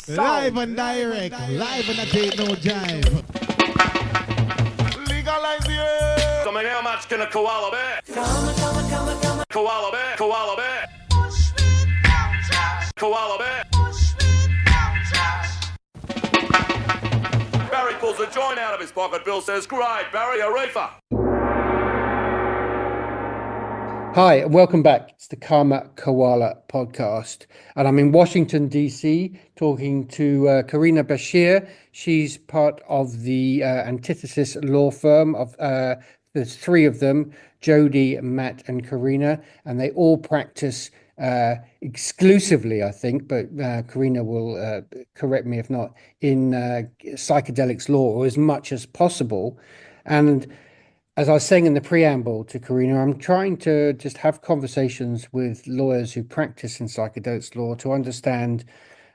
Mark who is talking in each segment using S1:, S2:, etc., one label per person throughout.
S1: Live and direct, live and I take no jive.
S2: Legalize it.
S3: So maybe how much can a koala bear? Koala bear, koala bear.
S2: Push me down, Josh.
S3: Koala bear.
S2: Push me down, Josh.
S3: Barry pulls a joint out of his pocket. Bill says, "Great, Barry, a reefer."
S4: Hi, and welcome back. It's the Karma Koala podcast. And I'm in Washington, D.C., talking to Karina Bashir. She's part of the Antithesis law firm. There's three of them, Jody, Matt, and Karina, and they all practice exclusively, I think, but Karina will correct me if not, in psychedelics law, or as much as possible. And as I was saying in the preamble to Karina, I'm trying to just have conversations with lawyers who practice in psychedelics law to understand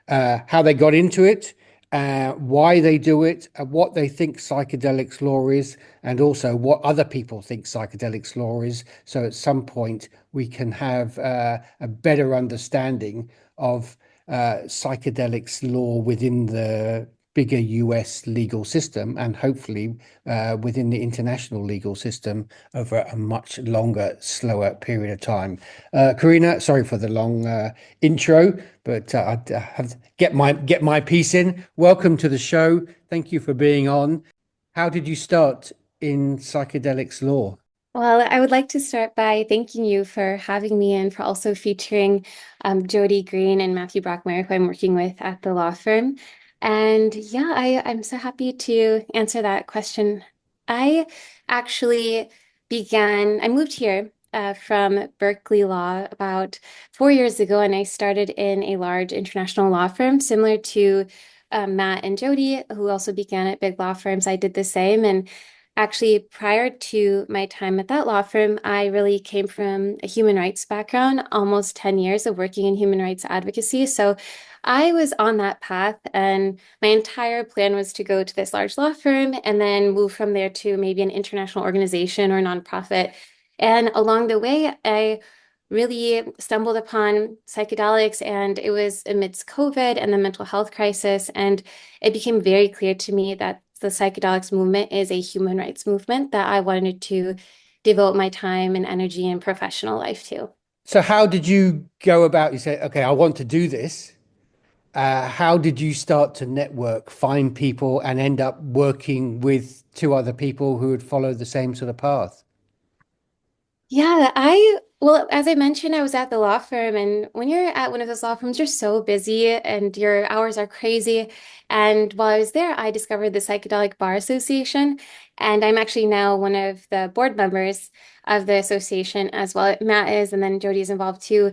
S4: how they got into it, why they do it, what they think psychedelics law is, and also what other people think psychedelics law is. So at some point we can have a better understanding of psychedelics law within the bigger US legal system, and hopefully within the international legal system over a much longer, slower period of time. Karina, sorry for the long intro, but I have to get my piece in. Welcome to the show. Thank you for being on. How did you start in psychedelics law?
S5: Well, I would like to start by thanking you for having me and for also featuring Jody Green and Matthew Brockmeyer, who I'm working with at the law firm. And yeah, I'm so happy to answer that question. I actually I moved here from Berkeley Law about 4 years ago, and I started in a large international law firm similar to Matt and Jody, who also began at big law firms. I did the same. And actually, prior to my time at that law firm, I really came from a human rights background, almost 10 years of working in human rights advocacy. So I was on that path, and my entire plan was to go to this large law firm and then move from there to maybe an international organization or nonprofit. And along the way, I really stumbled upon psychedelics, and it was amidst COVID and the mental health crisis. And it became very clear to me that the psychedelics movement is a human rights movement that I wanted to devote my time and energy and professional life to.
S4: So how did you go about, you say, okay, I want to do this. How did you start to network, find people, and end up working with two other people who would follow the same sort of path?
S5: Yeah, well, as I mentioned, I was at the law firm, and when you're at one of those law firms, you're so busy and your hours are crazy. And while I was there, I discovered the Psychedelic Bar Association, and I'm actually now one of the board members of the association as well. Matt is, and then Jody is involved too.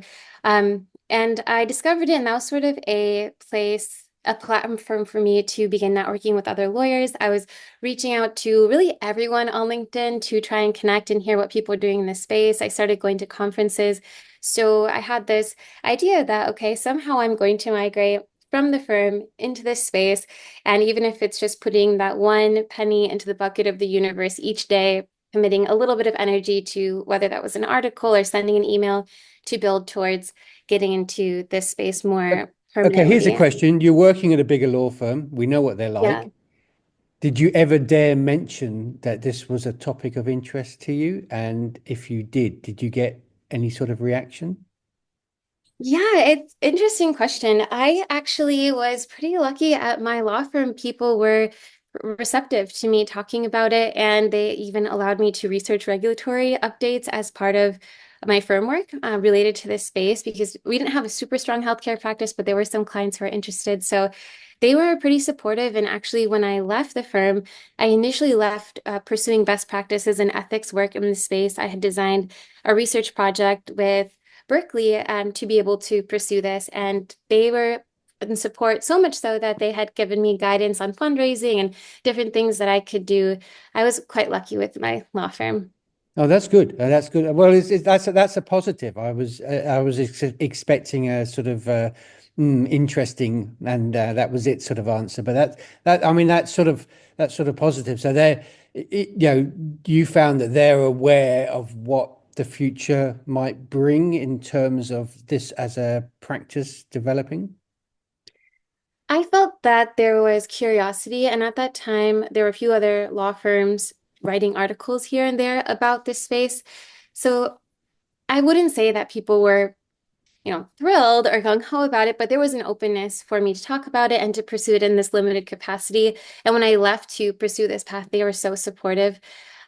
S5: And I discovered it, and that was sort of a platform for me to begin networking with other lawyers. I was reaching out to really everyone on LinkedIn to try and connect and hear what people are doing in this space. I started going to conferences. So I had this idea that, okay, somehow I'm going to migrate from the firm into this space. And even if it's just putting that one penny into the bucket of the universe each day, committing a little bit of energy to whether that was an article or sending an email to build towards getting into this space more permanently.
S4: Okay, here's a question. You're working at a bigger law firm. We know what they're like.
S5: Yeah.
S4: Did you ever dare mention that this was a topic of interest to you? And if you did you get any sort of reaction?
S5: Yeah, it's an interesting question. I actually was pretty lucky at my law firm. People were receptive to me talking about it, and they even allowed me to research regulatory updates as part of my firm work related to this space, because we didn't have a super strong healthcare practice, but there were some clients who were interested. So they were pretty supportive. And actually, when I left the firm, I initially left pursuing best practices and ethics work in the space. I had designed a research project with Berkeley to be able to pursue this. And they were in support, so much so that they had given me guidance on fundraising and different things that I could do. I was quite lucky with my law firm.
S4: Oh, that's good. That's good. Well, that's a positive. I was expecting a sort of interesting, and that was it sort of answer. But I mean that's sort of positive. So you found that they're aware of what the future might bring in terms of this as a practice developing.
S5: I felt that there was curiosity, and at that time, there were a few other law firms writing articles here and there about this space. So I wouldn't say that people were, thrilled or gung-ho about it, but there was an openness for me to talk about it and to pursue it in this limited capacity. And when I left to pursue this path, they were so supportive.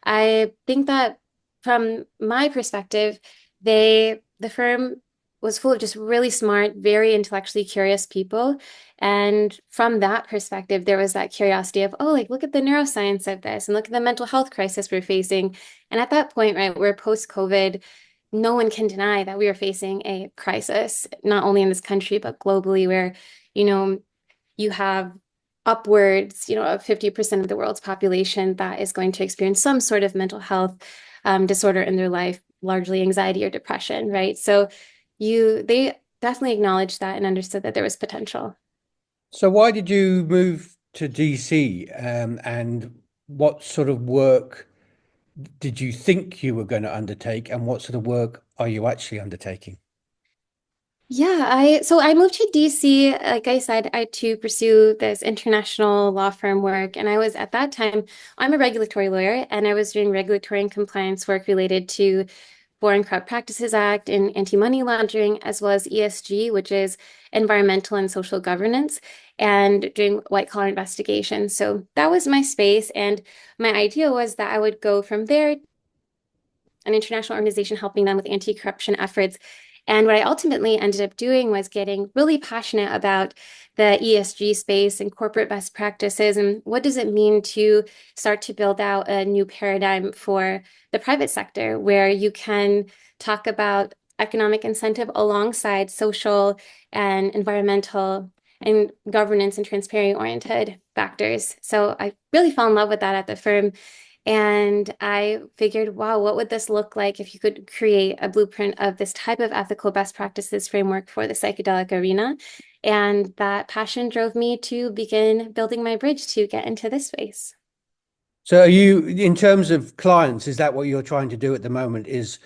S5: I think that from my perspective, the firm was full of just really smart, very intellectually curious people. And from that perspective, there was that curiosity of, oh, like, look at the neuroscience of this and look at the mental health crisis we're facing. And at that point, right, we're post-COVID, no one can deny that we are facing a crisis, not only in this country, but globally, where, you know, you have upwards, of 50% of the world's population that is going to experience some sort of mental health disorder in their life, largely anxiety or depression, right? So they definitely acknowledged that and understood that there was potential.
S4: So why did you move to DC, and what sort of work did you think you were going to undertake, and what sort of work are you actually undertaking?
S5: Yeah, I moved to DC, like I said, to pursue this international law firm work. And I was at that time, I'm a regulatory lawyer, and I was doing regulatory and compliance work related to Foreign Corrupt Practices Act and anti-money laundering, as well as ESG, which is environmental and social governance, and doing white collar investigations. So that was my space. And my idea was that I would go from there, an international organization helping them with anti-corruption efforts. And what I ultimately ended up doing was getting really passionate about the ESG space and corporate best practices and what does it mean to start to build out a new paradigm for the private sector where you can talk about economic incentive alongside social and environmental and governance and transparency oriented factors. So I really fell in love with that at the firm. And I figured, wow, what would this look like if you could create a blueprint of this type of ethical best practices framework for the psychedelic arena? And that passion drove me to begin building my bridge to get into this space.
S4: So are you, in terms of clients, is that what you're trying to do at the moment, is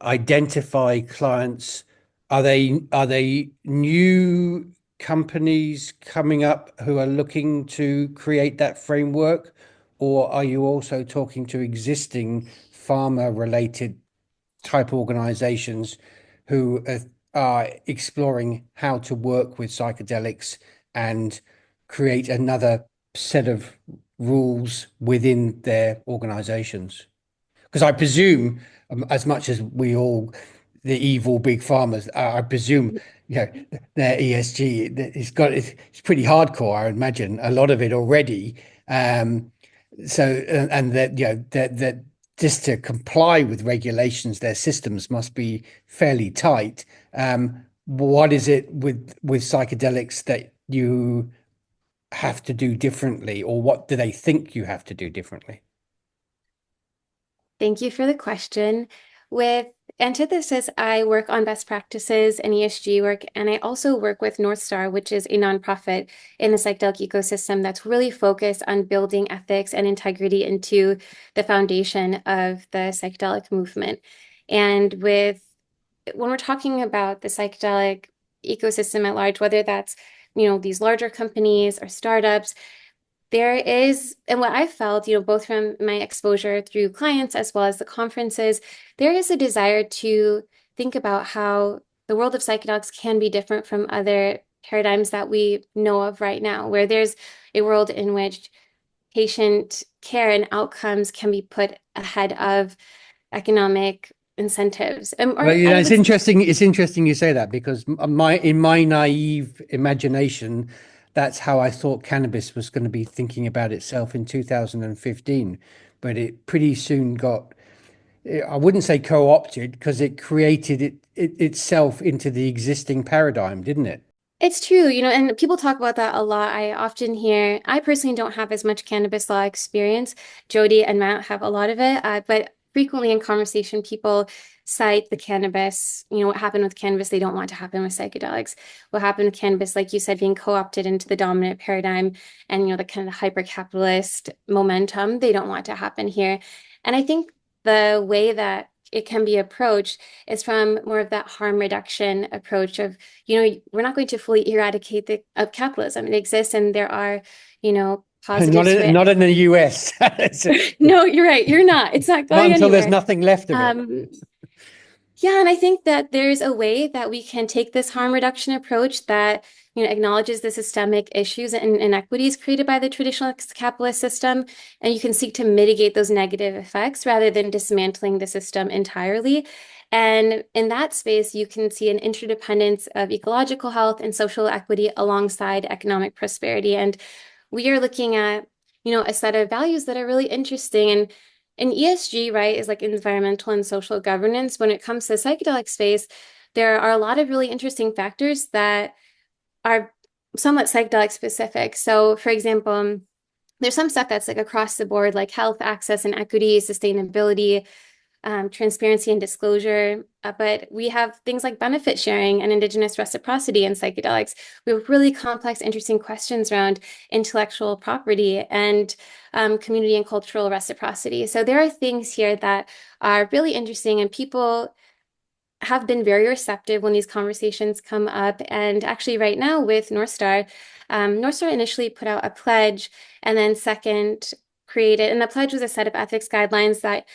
S4: identify clients? Are they new companies coming up who are looking to create that framework, or are you also talking to existing pharma related type organizations who are exploring how to work with psychedelics and create another set of rules within their organizations? Because I presume, as much as we all, the evil big farmers, I presume, their ESG, it's pretty hardcore. I imagine a lot of it already. So, and that, that just to comply with regulations, their systems must be fairly tight. What is it with psychedelics that you have to do differently, or what do they think you have to do differently?
S5: Thank you for the question. With Antithesis, I work on best practices and ESG work, and I also work with North Star, which is a nonprofit in the psychedelic ecosystem that's really focused on building ethics and integrity into the foundation of the psychedelic movement. And when we're talking about the psychedelic ecosystem at large, whether that's, these larger companies or startups, there is, and what I felt, both from my exposure through clients as well as the conferences, there is a desire to think about how the world of psychedelics can be different from other paradigms that we know of right now, where there's a world in which patient care and outcomes can be put ahead of economic incentives.
S4: Well,
S5: I
S4: it's
S5: would
S4: interesting. It's interesting you say that, because in my naive imagination, that's how I thought cannabis was going to be thinking about itself in 2015. But it pretty soon got, I wouldn't say co-opted, because it created itself into the existing paradigm, didn't it?
S5: It's true, and people talk about that a lot. I often hear, I personally don't have as much cannabis law experience. Jody and Matt have a lot of it, but frequently in conversation, people cite the cannabis, what happened with cannabis, they don't want to happen with psychedelics. What happened with cannabis, like you said, being co-opted into the dominant paradigm and, the kind of hyper-capitalist momentum, they don't want to happen here. And I think the way that it can be approached is from more of that harm reduction approach of, we're not going to fully eradicate of capitalism. It exists, and there are, positives to it.
S4: Not in the US.
S5: No, you're right. You're not. It's not
S4: Not
S5: going
S4: until there's
S5: anywhere.
S4: nothing left of it.
S5: Yeah, and I think that there's a way that we can take this harm reduction approach that, acknowledges the systemic issues and inequities created by the traditional capitalist system, and you can seek to mitigate those negative effects rather than dismantling the system entirely. And in that space, you can see an interdependence of ecological health and social equity alongside economic prosperity. And we are looking at, a set of values that are really interesting. And ESG, right, is like environmental and social governance. When it comes to the psychedelic space, there are a lot of really interesting factors that are somewhat psychedelic specific. So, for example, there's some stuff that's like across the board, like health, access, and equity, sustainability, transparency and disclosure. But we have things like benefit sharing and indigenous reciprocity in psychedelics. We have really complex, interesting questions around intellectual property and community and cultural reciprocity. So there are things here that are really interesting, and people have been very receptive when these conversations come up. And actually right now with North Star initially put out a pledge, and then second created, and the pledge was a set of ethics guidelines that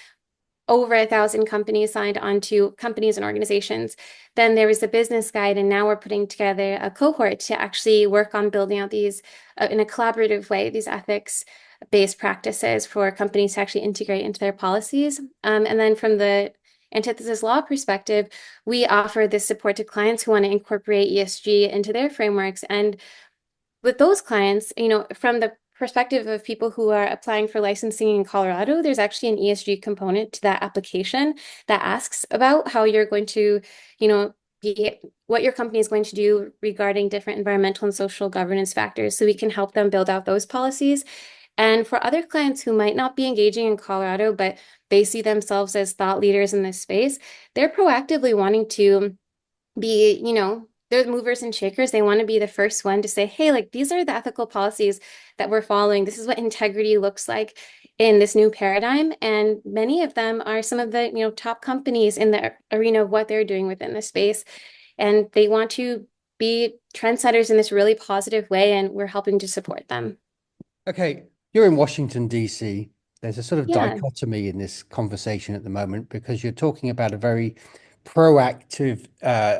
S5: over 1,000 companies signed onto, companies and organizations. Then there was a business guide, and now we're putting together a cohort to actually work on building out these in a collaborative way, these ethics-based practices for companies to actually integrate into their policies. And then from the Antithesis law perspective, we offer this support to clients who want to incorporate ESG into their frameworks. And with those clients, from the perspective of people who are applying for licensing in Colorado, there's actually an ESG component to that application that asks about how you're going to, what your company is going to do regarding different environmental and social governance factors, so we can help them build out those policies. And for other clients who might not be engaging in Colorado, but they see themselves as thought leaders in this space, they're proactively wanting to be, they're movers and shakers. They want to be the first one to say, hey, like these are the ethical policies that we're following. This is what integrity looks like in this new paradigm. And many of them are some of the, top companies in the arena of what they're doing within the space. And they want to be trendsetters in this really positive way, and we're helping to support them.
S4: Okay, you're in Washington, D.C. There's a sort of
S5: Yeah.
S4: dichotomy in this conversation at the moment, because you're talking about a very proactive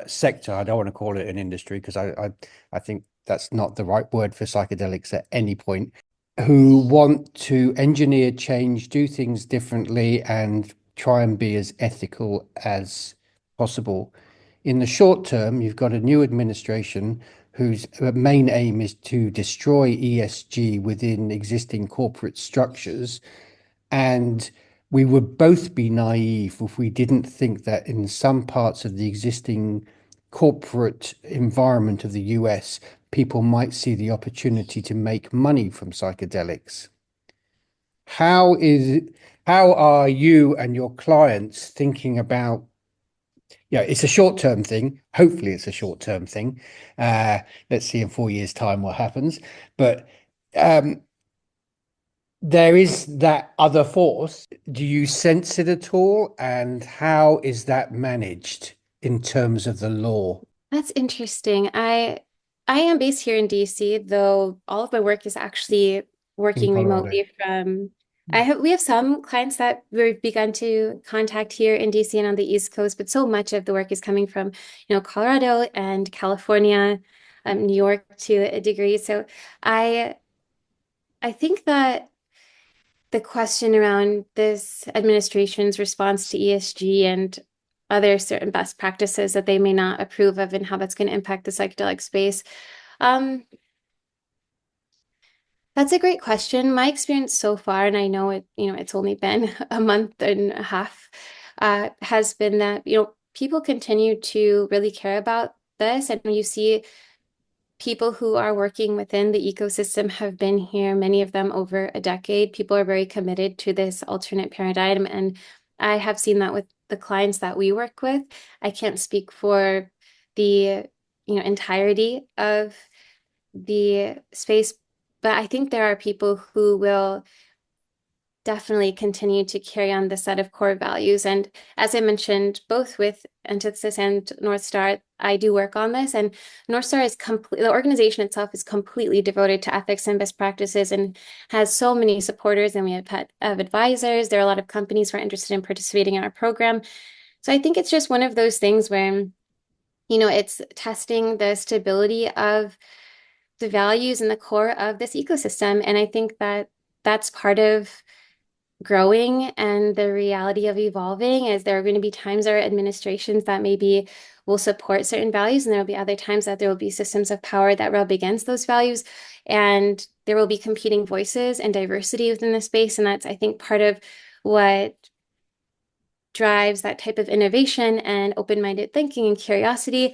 S4: sector. I don't want to call it an industry, because I think that's not the right word for psychedelics at any point, who want to engineer change, do things differently, and try and be as ethical as possible. In the short term, you've got a new administration whose main aim is to destroy ESG within existing corporate structures. And we would both be naive if we didn't think that in some parts of the existing corporate environment of the US, people might see the opportunity to make money from psychedelics. How are you and your clients thinking about, it's a short-term thing. Hopefully it's a short-term thing. Let's see in 4 years' time what happens. But there is that other force. Do you sense it at all? And how is that managed in terms of the law?
S5: That's interesting. I am based here in DC, though all of my work is actually
S4: In
S5: working
S4: Colorado.
S5: remotely from we have some clients that we've begun to contact here in DC and on the East Coast, but so much of the work is coming from, Colorado and California, New York to a degree. So I I think that the question around this administration's response to ESG and other certain best practices that they may not approve of, and how that's going to impact the psychedelic space. Um, that's a great question. My experience so far, and I know it's only been a month and a half, has been that, people continue to really care about this. And you see people who are working within the ecosystem have been here, many of them over a decade. People are very committed to this alternate paradigm. And I have seen that with the clients that we work with. I can't speak for the, entirety of the space, but I think there are people who will definitely continue to carry on the set of core values. And as I mentioned, both with Antithesis and North Star, I do work on this. And North Star is the organization itself is completely devoted to ethics and best practices and has so many supporters. And we have advisors. There are a lot of companies who are interested in participating in our program. So I think it's just one of those things where, it's testing the stability of the values and the core of this ecosystem. And I think that that's part of growing and the reality of evolving is there are going to be times or administrations that maybe will support certain values, and there will be other times that there will be systems of power that rub against those values, and there will be competing voices and diversity within the space. And that's, I think, part of what drives that type of innovation and open-minded thinking and curiosity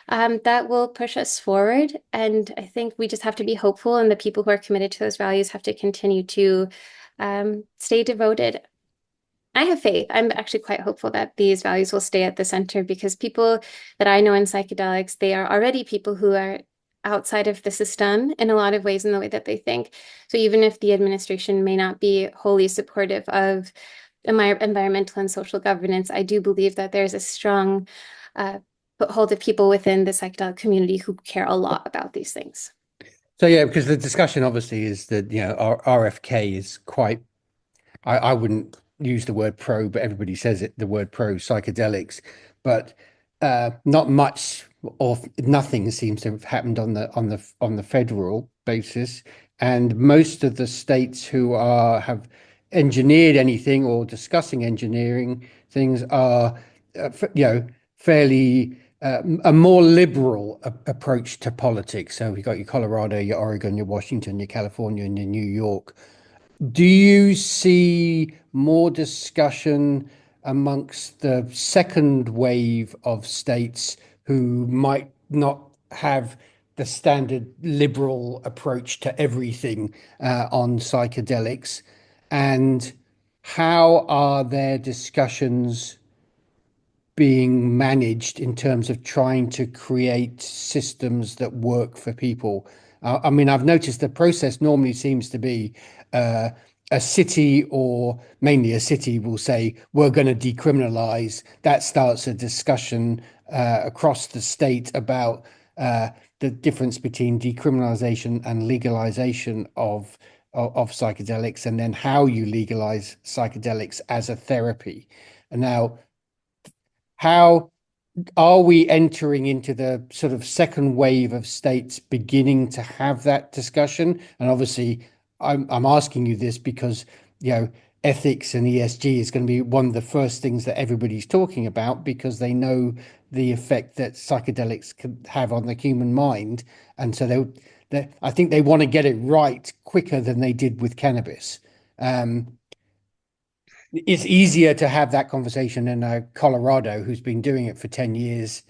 S5: that will push us forward. And I think we just have to be hopeful, and the people who are committed to those values have to continue to stay devoted. I have faith. I'm actually quite hopeful that these values will stay at the center because people that I know in psychedelics, they are already people who are outside of the system in a lot of ways in the way that they think. So even if the administration may not be wholly supportive of environmental and social governance, I do believe that there's a strong foothold of people within the psychedelic community who care a lot about these things.
S4: So yeah, because the discussion obviously is that, RFK is quite, I wouldn't use the word pro, but everybody says it, the word pro psychedelics, but not much or nothing seems to have happened on the federal basis. And most of the states who have engineered anything or discussing engineering things are, fairly a more liberal approach to politics. So we've got your Colorado, your Oregon, your Washington, your California, and your New York. Do you see more discussion amongst the second wave of states who might not have the standard liberal approach to everything on psychedelics? And how are their discussions being managed in terms of trying to create systems that work for people? I mean, I've noticed the process normally seems to be a city, or mainly a city, will say, we're going to decriminalize. That starts a discussion across the state about the difference between decriminalization and legalization of psychedelics, and then how you legalize psychedelics as a therapy. And now, how are we entering into the sort of second wave of states beginning to have that discussion? And obviously, I'm asking you this because, ethics and ESG is going to be one of the first things that everybody's talking about, because they know the effect that psychedelics can have on the human mind. And so I think they want to get it right quicker than they did with cannabis. It's easier to have that conversation in Colorado, who's been doing it for 10 years,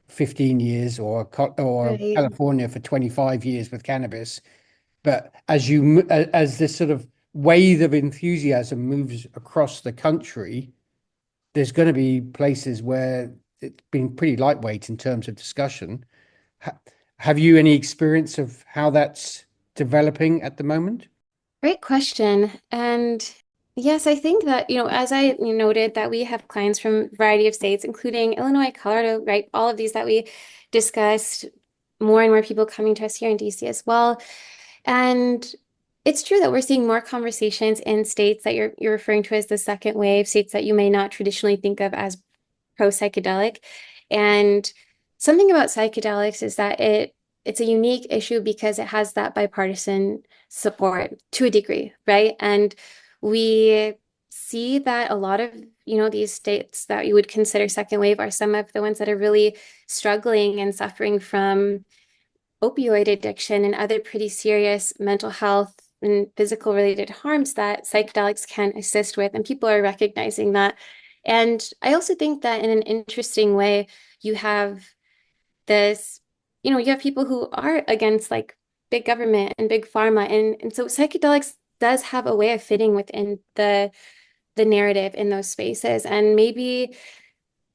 S4: 15 years, or
S5: Right.
S4: California for 25 years with cannabis. But as this sort of wave of enthusiasm moves across the country, there's going to be places where it's been pretty lightweight in terms of discussion. Have you any experience of how that's developing at the moment?
S5: Great question. And yes, I think that, as I noted, that we have clients from a variety of states, including Illinois, Colorado, right? All of these that we discussed, more and more people coming to us here in DC as well. And it's true that we're seeing more conversations in states that you're referring to as the second wave, states that you may not traditionally think of as pro-psychedelic. And something about psychedelics is that it's a unique issue because it has that bipartisan support to a degree, right? And we see that a lot of, these states that you would consider second wave are some of the ones that are really struggling and suffering from opioid addiction and other pretty serious mental health and physical related harms that psychedelics can assist with. And people are recognizing that. And I also think that in an interesting way, you have this, you have people who are against like big government and big pharma. And so psychedelics does have a way of fitting within the narrative in those spaces. And maybe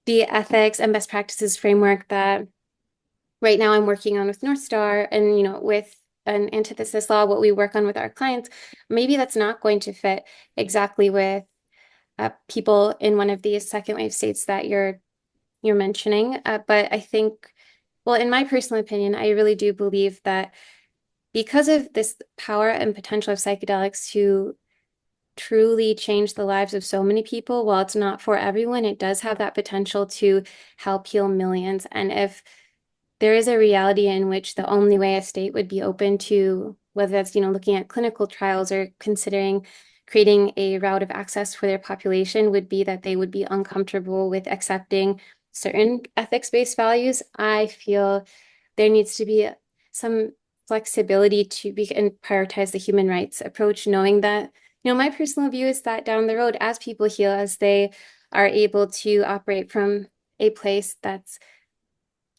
S5: the ethics and best practices framework that right now I'm working on with North Star and, with an antithesis law, what we work on with our clients, maybe that's not going to fit exactly with people in one of these second wave states that you're mentioning. But I think, well, in my personal opinion, I really do believe that because of this power and potential of psychedelics to truly change the lives of so many people, while it's not for everyone, it does have that potential to help heal millions. And if there is a reality in which the only way a state would be open to, whether that's, looking at clinical trials or considering creating a route of access for their population, would be that they would be uncomfortable with accepting certain ethics-based values, I feel there needs to be some flexibility to be and prioritize the human rights approach, knowing that, my personal view is that down the road, as people heal, as they are able to operate from a place that's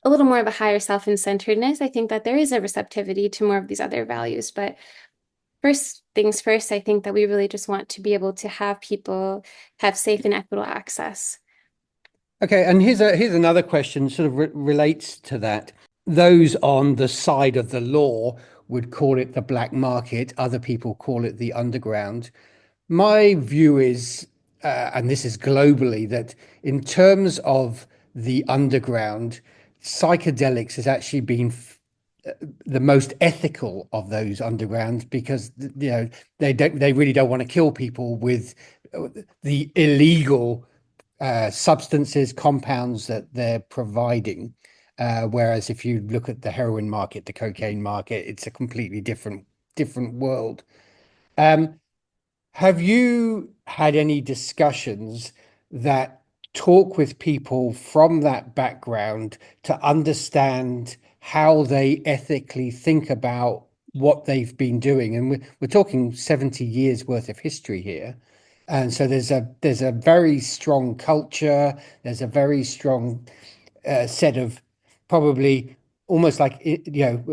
S5: a little more of a higher self and centeredness, I think that there is a receptivity to more of these other values. But first things first, I think that we really just want to be able to have people have safe and equitable access.
S4: Okay, and here's another question, sort of relates to that. Those on the side of the law would call it the black market. Other people call it the underground. My view is, and this is globally, that in terms of the underground, psychedelics has actually been the most ethical of those undergrounds because they really don't want to kill people with the illegal substances, compounds that they're providing. Whereas if you look at the heroin market, the cocaine market, it's a completely different world. Have you had any discussions that talk with people from that background to understand how they ethically think about what they've been doing? And we're talking 70 years worth of history here. And so there's a very strong culture, there's a very strong set of probably almost like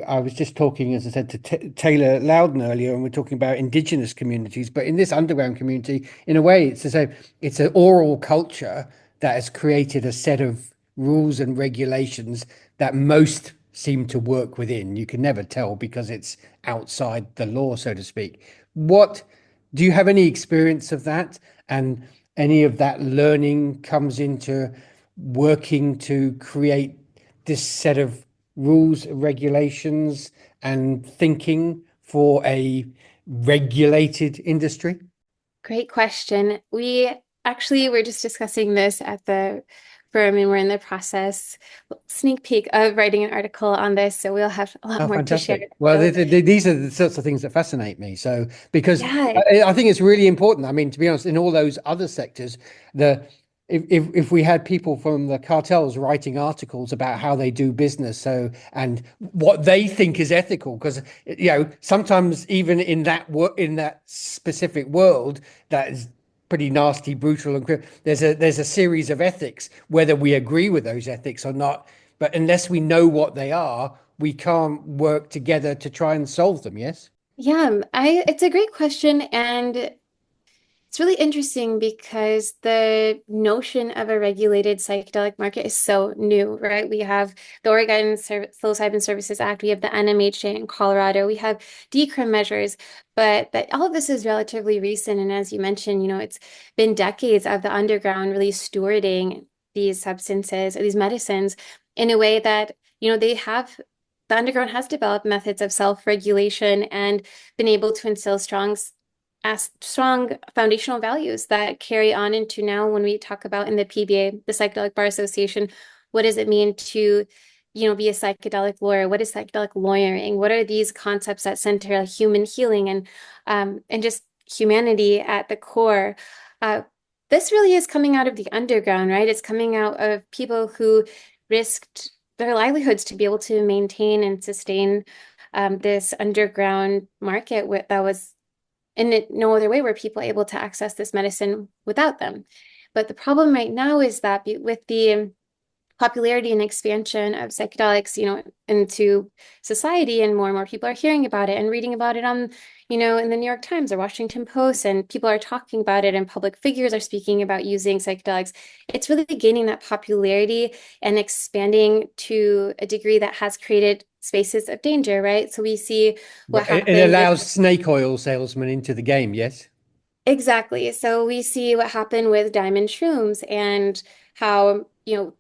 S4: I was just talking, as I said, to Taylor Loudon earlier, and we're talking about indigenous communities, but in this underground community, in a way, it's the same. It's an oral culture that has created a set of rules and regulations that most seem to work within. You can never tell because it's outside the law, so to speak. What do you have any experience of that? And any of that learning comes into working to create this set of rules, regulations, and thinking for a regulated industry?
S5: Great question. We actually were just discussing this at the firm, and we're in the process, sneak peek, of writing an article on this. So we'll have a lot more to share.
S4: Fantastic. Well,
S5: So,
S4: these are the sorts of things that fascinate me. So, because
S5: yeah,
S4: I think it's really important. I mean, to be honest, in all those other sectors, if we had people from the cartels writing articles about how they do business, so and what they think is ethical, because sometimes even in that specific world, that is pretty nasty, brutal, and there's a series of ethics, whether we agree with those ethics or not. But unless we know what they are, we can't work together to try and solve them. Yes.
S5: yeah, it's a great question, and it's really interesting because the notion of a regulated psychedelic market is so new, right? We have the Oregon Psilocybin Services Act, we have the NMHA in Colorado, we have decrim measures, but all of this is relatively recent. And as you mentioned, it's been decades of the underground really stewarding these substances, or these medicines, in a way that, the underground has developed methods of self-regulation and been able to instill strong foundational values that carry on into now when we talk about in the PBA, the Psychedelic Bar Association, what does it mean to, be a psychedelic lawyer? What is psychedelic lawyering? What are these concepts that center human healing and just humanity at the core? This really is coming out of the underground, right? It's coming out of people who risked their livelihoods to be able to maintain and sustain this underground market that was in no other way were people able to access this medicine without them. But the problem right now is that with the popularity and expansion of psychedelics, into society, and more people are hearing about it and reading about it on, in the New York Times or Washington Post, and people are talking about it, and public figures are speaking about using psychedelics. It's really gaining that popularity and expanding to a degree that has created spaces of danger, right? So we see what
S4: It
S5: happened with
S4: allows snake oil salesmen into the game, yes?
S5: exactly. So we see what happened with diamond shrooms and how,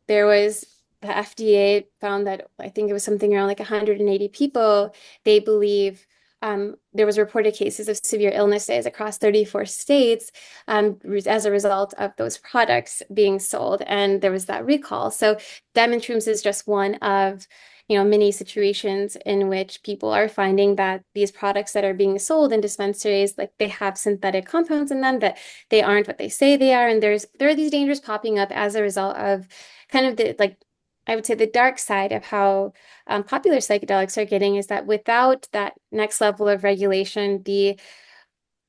S5: there was the FDA found that I think it was something around like 180 people, they believe there was reported cases of severe illnesses across 34 states as a result of those products being sold. And there was that recall. So diamond shrooms is just one of many situations in which people are finding that these products that are being sold in dispensaries, like they have synthetic compounds in them, that they aren't what they say they are. And there are these dangers popping up as a result of kind of the, like, I would say the dark side of how popular psychedelics are getting is that without that next level of regulation, the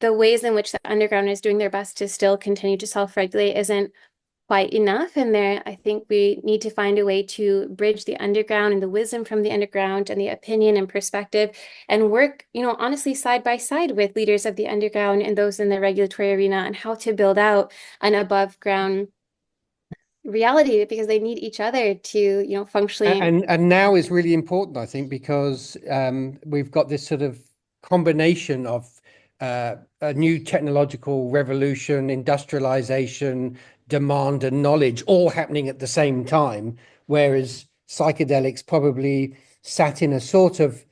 S5: ways in which the underground is doing their best to still continue to self-regulate isn't quite enough. And there, I think we need to find a way to bridge the underground and the wisdom from the underground and the opinion and perspective and work, honestly, side by side with leaders of the underground and those in the regulatory arena on how to build out an above ground reality because they need each other to, functionally.
S4: And now is really important, I think, because we've got this sort of combination of a new technological revolution, industrialization, demand, and knowledge all happening at the same time, whereas psychedelics probably sat in a sort of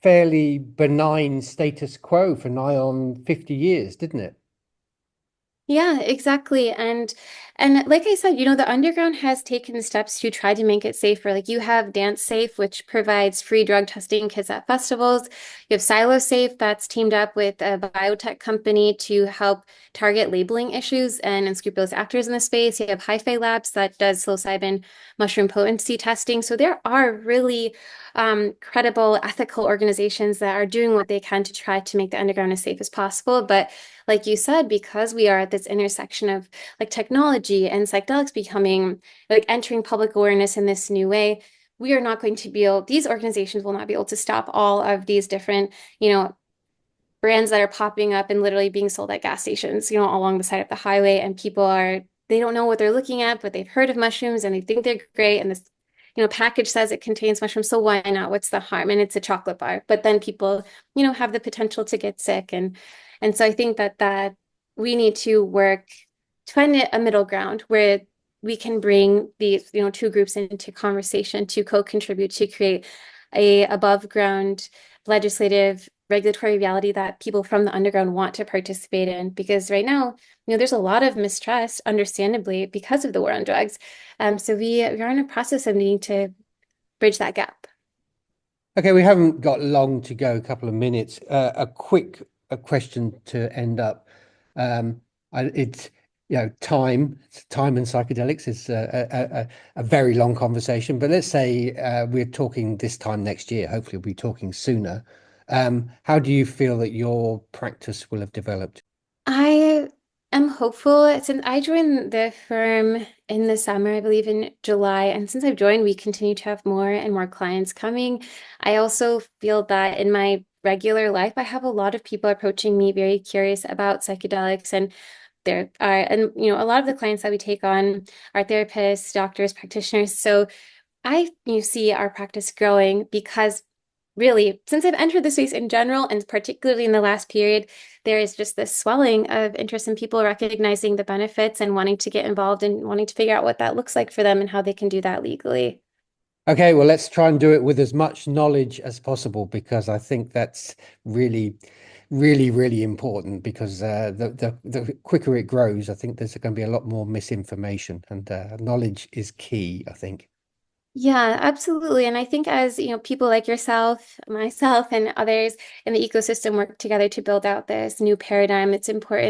S4: fairly benign status quo for nigh on 50 years, didn't it?
S5: Yeah, exactly. And like I said, the underground has taken steps to try to make it safer. Like you have Dance Safe, which provides free drug testing kits at festivals. You have Silo Safe that's teamed up with a biotech company to help target labeling issues and unscrupulous actors in the space. You have Hi-Fi Labs that does psilocybin mushroom potency testing. So there are really credible, ethical organizations that are doing what they can to try to make the underground as safe as possible. But like you said, because we are at this intersection of like technology and psychedelics becoming like entering public awareness in this new way, we are not going to be able, these organizations will not be able to stop all of these different, brands that are popping up and literally being sold at gas stations, along the side of the highway. And they don't know what they're looking at, but they've heard of mushrooms and they think they're great. And this, package says it contains mushrooms. So why not? What's the harm? And it's a chocolate bar. But then people, have the potential to get sick. And so I think that we need to work to find a middle ground where we can bring these, two groups into conversation to co-contribute to create a above ground legislative regulatory reality that people from the underground want to participate in. Because right now, there's a lot of mistrust, understandably, because of the war on drugs. So we are in a process of needing to bridge that gap.
S4: Okay, we haven't got long to go, a couple of minutes. A quick question to end up. It's time and psychedelics is a very long conversation, but let's say we're talking this time next year. Hopefully, we'll be talking sooner. How do you feel that your practice will have developed?
S5: I am hopeful since I joined the firm in the summer, I believe in July. And since I've joined, we continue to have more and more clients coming. I also feel that in my regular life, I have a lot of people approaching me very curious about psychedelics and a lot of the clients that we take on are therapists, doctors, practitioners. So you see our practice growing because really, since I've entered the space in general, and particularly in the last period, there is just this swelling of interest in people recognizing the benefits and wanting to get involved and wanting to figure out what that looks like for them and how they can do that legally.
S4: Okay, well, let's try and do it with as much knowledge as possible because I think that's really, really, really important because the quicker it grows, I think there's going to be a lot more misinformation and knowledge is key, I think.
S5: Yeah, absolutely. And I think as, people like yourself, myself, and others in the ecosystem work together to build out this new paradigm, it's important